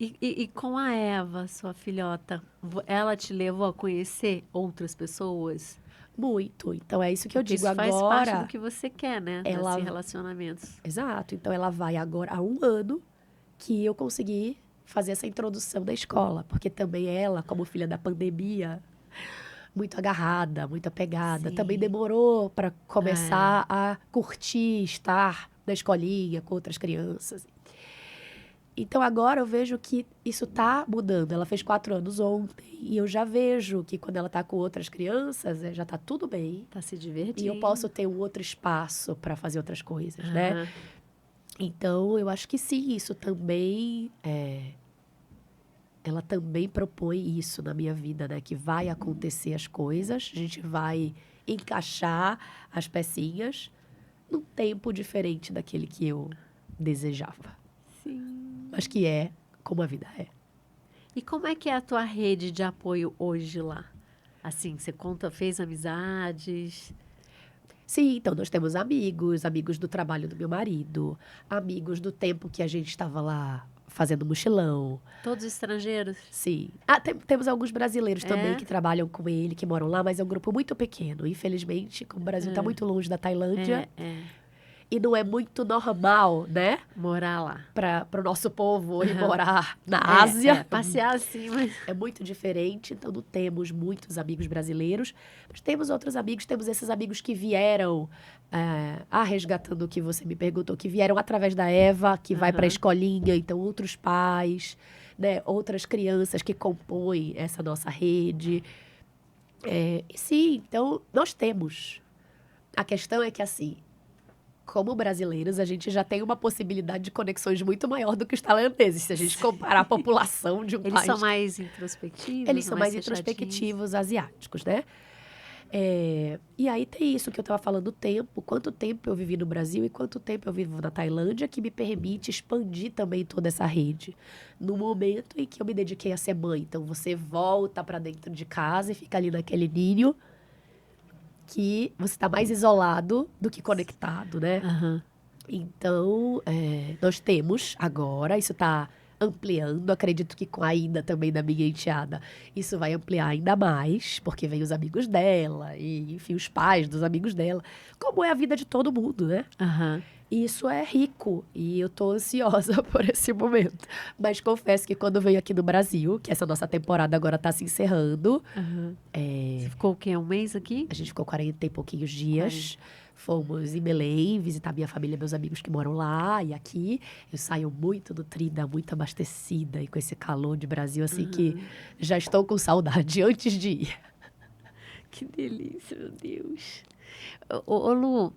E com a Eva, sua filhota, ela te levou a conhecer outras pessoas? Muito. Então é isso que eu Porque digo isso faz parte do agora. que você quer, né? Ela, Desses relacionamentos. exato. Então ela vai agora há 1 ano que eu consegui fazer essa introdução da escola, porque também ela, como filha da pandemia, muito agarrada, muito apegada, Sim. também demorou para começar a curtir estar na escolinha com outras crianças. Então agora eu vejo que isso tá mudando. Ela fez 4 anos ontem e eu já vejo que quando ela tá com outras crianças, já tá tudo bem. Tá se divertindo. E eu posso ter um outro espaço para fazer outras coisas, né? Aham. Então eu acho que sim, isso também ela também propõe isso na minha vida, né? Que vai acontecer as coisas, a gente vai encaixar as pecinhas num tempo diferente daquele que eu desejava. Sim. Mas que é como a vida é. E como é que é a tua rede de apoio hoje lá? Assim, você fez amizades? Sim, então nós temos amigos, amigos do trabalho do meu marido, amigos do tempo que a gente estava lá fazendo mochilão. Todos estrangeiros? Sim. Ah, temos alguns brasileiros também É? que trabalham com ele, que moram lá, mas é um grupo muito pequeno. Infelizmente, como o Brasil está muito longe da Tailândia É. e não é muito normal, né, Morar lá. para o nosso povo ir Aham. morar na Ásia. Passear assim, mas... É muito diferente, então não temos muitos amigos brasileiros, mas temos outros amigos, temos esses amigos que vieram, resgatando o que você me perguntou, que vieram através da Eva, que vai para a Aham. escolinha, então outros pais, né, outras crianças que compõem essa nossa rede. E sim, então nós temos. A questão é que assim, como brasileiros, a gente já tem uma possibilidade de conexões muito maior do que os tailandeses, se a gente comparar a população de um Eles país. são mais introspectivos? Eles são mais fechadinhos? introspectivos, asiáticos, né? E aí tem isso que eu estava falando, o tempo. Quanto tempo eu vivi no Brasil e quanto tempo eu vivo na Tailândia, que me permite expandir também toda essa rede. No momento em que eu me dediquei a ser mãe. Então, você volta para dentro de casa e fica ali naquele ninho que você está mais isolado do que conectado, né? Aham. Então, nós temos agora, isso está ampliando, acredito que com a ida também da minha enteada, isso vai ampliar ainda mais, porque vem os amigos dela, e enfim, os pais dos amigos dela, como é a vida de todo mundo, né? Aham. E isso é rico, e eu tô ansiosa por esse momento. Mas confesso que quando veio aqui no Brasil, que essa nossa temporada agora tá se encerrando, Aham. Você ficou o quê? Um mês aqui? a gente ficou 40 e pouquinhos dias. Fomos em Belém visitar minha família, meus amigos que moram lá e aqui. Eu saio muito nutrida, muito abastecida e com esse calor de Brasil, assim, que já estou com saudade antes de ir. Que delícia, meu Deus. Ô Lu,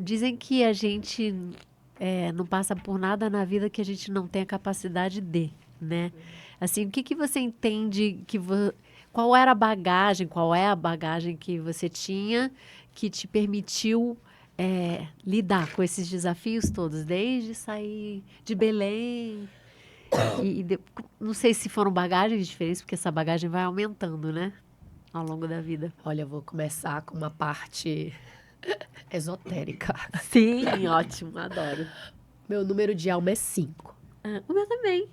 dizem que a gente não passa por nada na vida que a gente não tem a capacidade de, né? Assim, o que você entende qual era a bagagem, qual é a bagagem que você tinha que te permitiu lidar com esses desafios todos, desde sair de Belém não sei se foram bagagens diferentes, porque essa bagagem vai aumentando, né? Ao longo da vida. Olha, eu vou começar com uma parte esotérica. Sim, ótimo, adoro. Meu número de alma é 5. O meu também.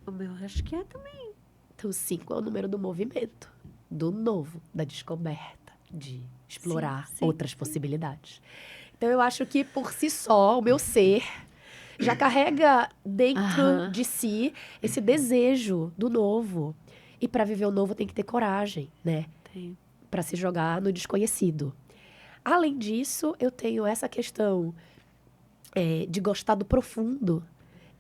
O meu acho que é também. Então, 5 é o número do movimento, do novo, da descoberta, de explorar Sim, outras possibilidades. Então, eu acho que, por si só, o meu ser já carrega dentro de si esse desejo do novo. E para viver o novo tem que ter coragem, né? Tem. Para se jogar no desconhecido. Além disso, eu tenho essa questão de gostar do profundo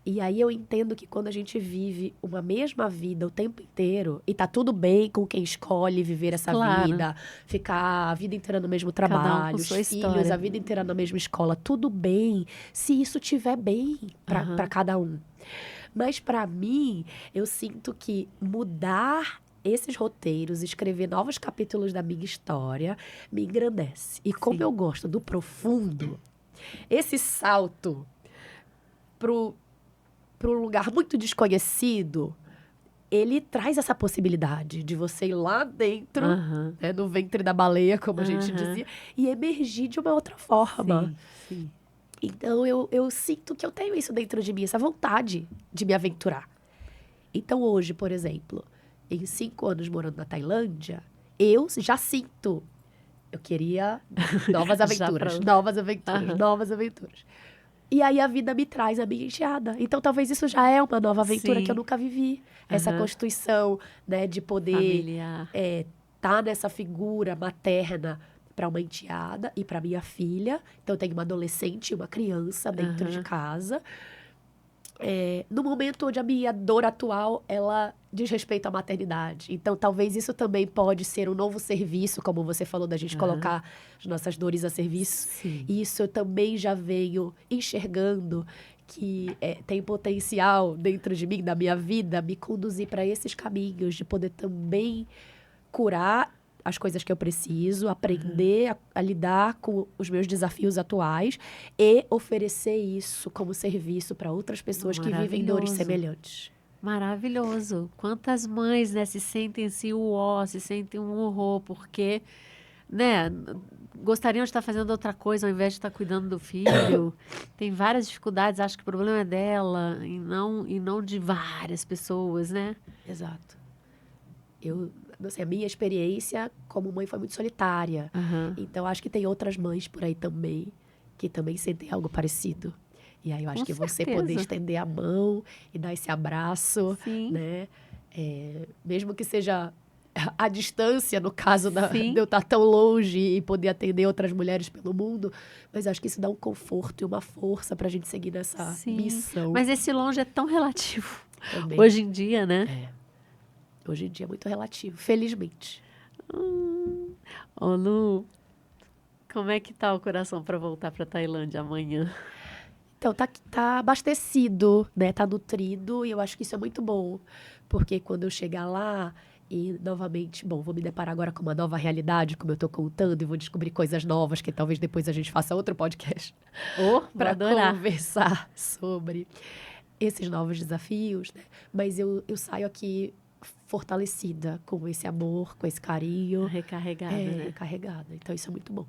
E aí eu entendo que quando a gente vive uma mesma vida o tempo inteiro, e tá tudo bem com quem escolhe viver essa Claro. vida, ficar a vida inteira no mesmo Cada um trabalho, com os sua filhos história. a vida inteira na mesma escola, tudo bem, se isso estiver bem para cada um. Mas para mim, eu sinto que mudar esses roteiros, escrever novos capítulos da minha história, me engrandece. E como Sim. eu gosto do profundo, esse salto pro lugar muito desconhecido, ele traz essa possibilidade de você ir lá dentro, Aham. né, no ventre da baleia, como a gente Aham. dizia, e emergir de uma outra forma. Sim, sim. Então, eu sinto que eu tenho isso dentro de mim, essa vontade de me aventurar. Então, hoje, por exemplo, em 5 anos morando na Tailândia, eu já sinto. Eu queria novas Já aventuras, pra- novas aventuras, Aham. novas aventuras. E aí a vida me traz a minha enteada. Então, talvez isso já é uma nova aventura que eu Sim. nunca vivi. Essa Aham. constituição, né, de poder Familiar. tá nessa figura materna para uma enteada e para minha filha. Então, eu tenho uma adolescente e uma criança dentro de casa. No momento onde a minha dor atual, ela diz respeito à maternidade. Então, talvez isso também pode ser um novo serviço, como você falou, da gente colocar as nossas dores a serviço. Sim. E isso eu também já venho enxergando que tem potencial dentro de mim, da minha vida, me conduzir para esses caminhos, de poder também curar as coisas que eu preciso, aprender a lidar com os meus desafios atuais e oferecer isso como serviço para outras pessoas que vivem dores Maravilhoso. semelhantes. Maravilhoso. Quantas mães, né, se sentem assim, se sentem um horror, porque, né, gostariam de estar fazendo outra coisa ao invés de estar cuidando do filho. Tem várias dificuldades, acho que o problema é dela e não de várias pessoas, né? Exato. Não sei, a minha experiência como mãe foi muito solitária. Então, acho que tem outras mães por aí também que também sentem algo parecido. E aí eu acho Com que você certeza. poder estender a mão e dar esse abraço, Sim. né? Mesmo que seja à distância, no caso Sim. de eu estar tão longe e poder atender outras mulheres pelo mundo, mas acho que isso dá um conforto e uma força pra gente seguir nessa Sim. missão. Mas esse longe é tão relativo Também. hoje em dia, né? Hoje em dia é muito relativo, felizmente. Ô, Lu, como é que tá o coração para voltar para Tailândia amanhã? Então, tá abastecido, né? Tá nutrido, e eu acho que isso é muito bom. Porque quando eu chegar lá e novamente, vou me deparar agora com uma nova realidade, como eu tô contando, e vou descobrir coisas novas, que talvez depois a gente faça outro podcast Vou para adorar. conversar sobre esses novos desafios, né? Mas eu saio aqui fortalecida com esse amor, com esse carinho. Recarregada, né? Recarregada. Então, isso é muito bom.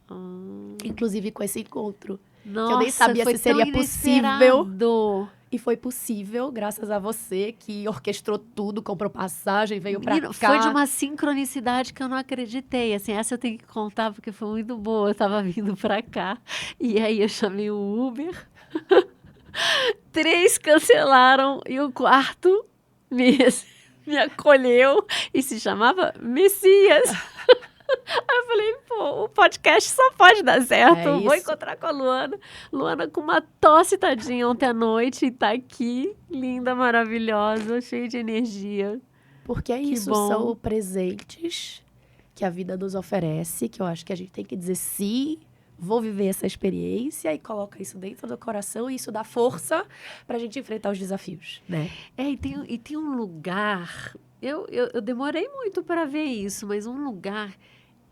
Hum. Inclusive com esse encontro. Nossa, que eu nem sabia foi se seria tão possível. inesperado. E foi possível, graças a você, que orquestrou tudo, comprou passagem, veio pra Menino, cá. foi de uma sincronicidade que eu não acreditei. Assim, essa eu tenho que contar porque foi muito boa. Eu tava vindo pra cá e aí eu chamei o Uber. 3 cancelaram e o quarto me acolheu e se chamava Messias. Aí eu falei, pô, o podcast só pode dar certo. É Vou isso. encontrar com a Luana. Luana com uma tosse, tadinha, ontem à noite e tá aqui, linda, maravilhosa, cheia de energia. Porque é Que isso, bom. são presentes que a vida nos oferece, que eu acho que a gente tem que dizer sim, vou viver essa experiência e coloca isso dentro do coração e isso dá força pra gente enfrentar os desafios, né? E tem um lugar, eu demorei muito para ver isso, mas um lugar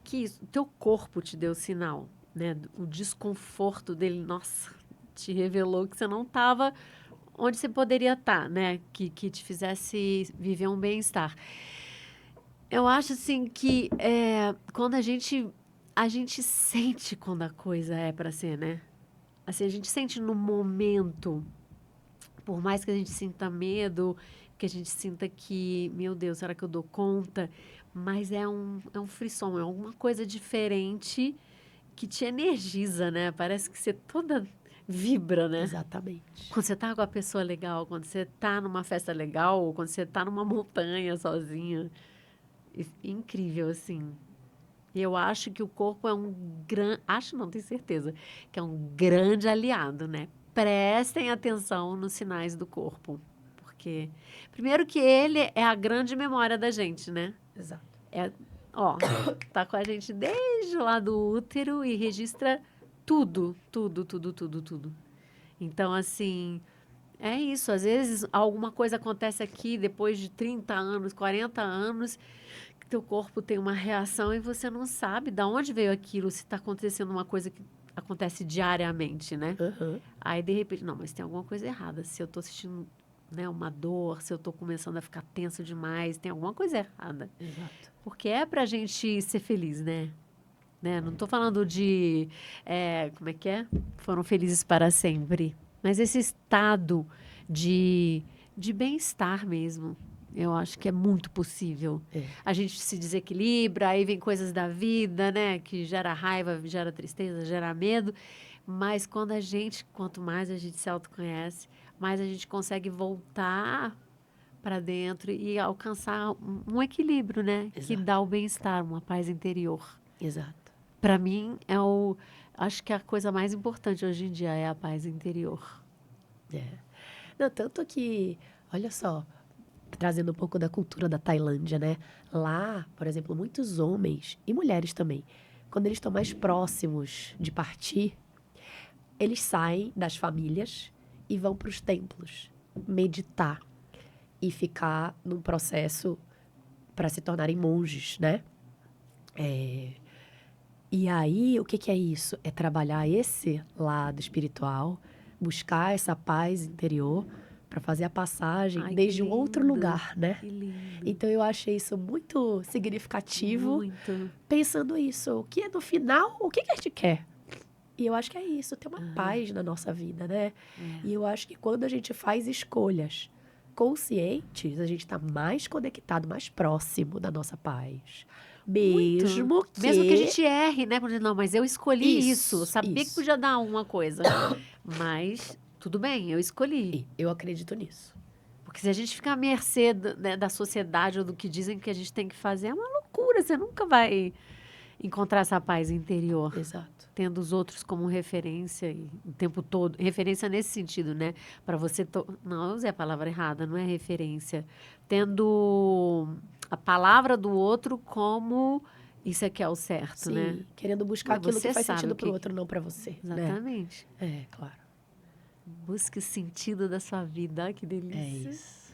que o teu corpo te deu sinal, né? O desconforto dele, nossa, te revelou que você não estava onde você poderia estar, né? Que te fizesse viver um bem-estar. Eu acho, assim, que quando a gente sente quando a coisa é para ser, né? Assim, a gente sente no momento, por mais que a gente sinta medo, que a gente sinta que, meu Deus, será que eu dou conta? Mas é um frisson, é alguma coisa diferente que te energiza, né? Parece que você toda vibra, né? Exatamente. Quando você tá com a pessoa legal, quando você tá numa festa legal, ou quando você tá numa montanha sozinha. Incrível, assim. Eu acho que o corpo é um grande... Acho não, tenho certeza. Que é um grande aliado, né? prestem atenção nos sinais do corpo. Porque, primeiro que ele é a grande memória da gente, né? Exato. Tá com a gente desde lá do útero e registra tudo, tudo, tudo, tudo, tudo. Então, assim, é isso. Às vezes, alguma coisa acontece aqui depois de 30 anos, 40 anos, que teu corpo tem uma reação e você não sabe de onde veio aquilo, se está acontecendo uma coisa que acontece diariamente, né? Uhum. Aí, de repente, não, mas tem alguma coisa errada. Se eu estou sentindo, né, uma dor, se eu estou começando a ficar tenso demais, tem alguma coisa errada. Exato. Porque é pra gente ser feliz, né? Não estou falando de, como é que é? Foram felizes para sempre. Mas esse estado de bem-estar mesmo, eu acho que é muito possível. A gente se desequilibra, aí vem coisas da vida, né? Que gera raiva, gera tristeza, gera medo. Mas quanto mais a gente se autoconhece, mais a gente consegue voltar para dentro e alcançar um equilíbrio, né? Exato. Que dá o bem-estar, uma paz interior. Exato. Para mim, acho que a coisa mais importante hoje em dia é a paz interior. Não, tanto que, olha só, trazendo um pouco da cultura da Tailândia, né? Lá, por exemplo, muitos homens e mulheres também, quando eles estão mais próximos de partir, eles saem das famílias e vão para os templos meditar e ficar num processo para se tornarem monges, né? E aí, o que é isso? É trabalhar esse lado espiritual, buscar essa paz interior para fazer a passagem desde um outro lugar, né? Que lindo. Então, eu achei isso muito significativo. Muito. Pensando isso, o que é no final, o que a gente quer? E eu acho que é isso, ter uma paz na nossa vida, né? E eu acho que quando a gente faz escolhas conscientes, a gente está mais conectado, mais próximo da nossa paz. Mesmo que a gente erre, né? Não, mas eu escolhi isso. Eu sabia que podia dar uma coisa. Mas, tudo bem, eu escolhi. Eu acredito nisso. Porque se a gente ficar à mercê da sociedade ou do que dizem que a gente tem que fazer, é uma loucura. Você nunca vai encontrar essa paz interior. Exato. Tendo os outros como referência o tempo todo. Referência nesse sentido, né? Para você... Não, eu usei a palavra errada, não é referência. Tendo a palavra do outro como isso aqui é o certo, Sim, né? querendo buscar aquilo que faz sentido para o outro, não para você. Exatamente. Né? Claro. Busque o sentido da sua vida. Ai, que delícia. É isso.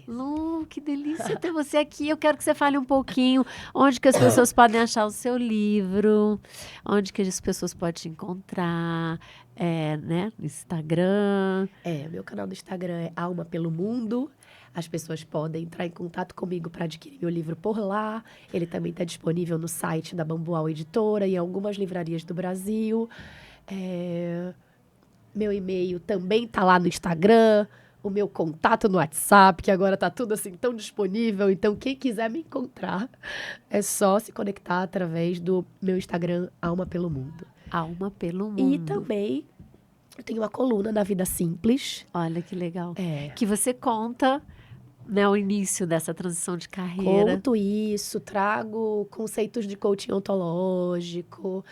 Lu, que delícia ter você aqui. Eu quero que você fale um pouquinho onde que as pessoas podem achar o seu livro, onde que as pessoas podem te encontrar, né? No Instagram. Meu canal do Instagram é Alma pelo Mundo. As pessoas podem entrar em contato comigo para adquirir meu livro por lá. Ele também está disponível no site da Bambual Editora e em algumas livrarias do Brasil. Meu e-mail também está lá no Instagram. O meu contato no WhatsApp, que agora está tudo assim tão disponível. Então, quem quiser me encontrar, é só se conectar através do meu Instagram, Alma pelo Mundo. Alma pelo Mundo. E também eu tenho uma coluna na Vida Simples. Olha que legal. Que você conta, né, o início dessa transição de carreira. Conto isso, trago conceitos de coaching ontológico.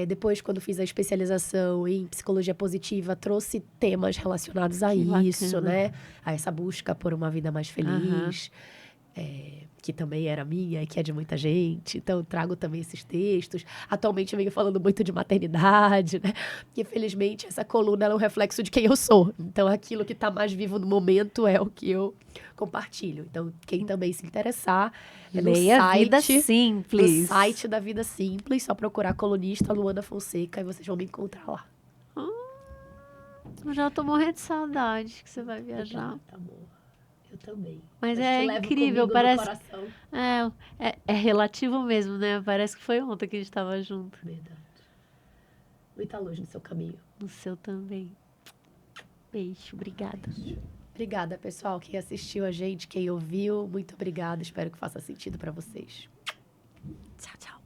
Depois, quando fiz a especialização em psicologia positiva, trouxe temas relacionados a isso, né? A essa busca por uma vida mais feliz, que também era minha e que é de muita gente. Então, trago também esses textos. Atualmente, eu venho falando muito de maternidade, né? Porque, felizmente, essa coluna é um reflexo de quem eu sou. Então, aquilo que está mais vivo no momento é o que eu compartilho. Então, quem também se interessar, Leia a Vida Simples. No site da Vida Simples, só procurar colunista Luana Fonseca e vocês vão me encontrar lá. Eu já tô morrendo de saudade que você vai viajar. Tá bom. Eu também. Mas é incrível, parece... É relativo mesmo, né? Parece que foi ontem que a gente estava junto. Verdade. Muita luz no seu caminho. No seu também. Beijo, obrigada. Obrigada, pessoal, quem assistiu a gente, quem ouviu, muito obrigada. Espero que faça sentido para vocês. Tchau, tchau.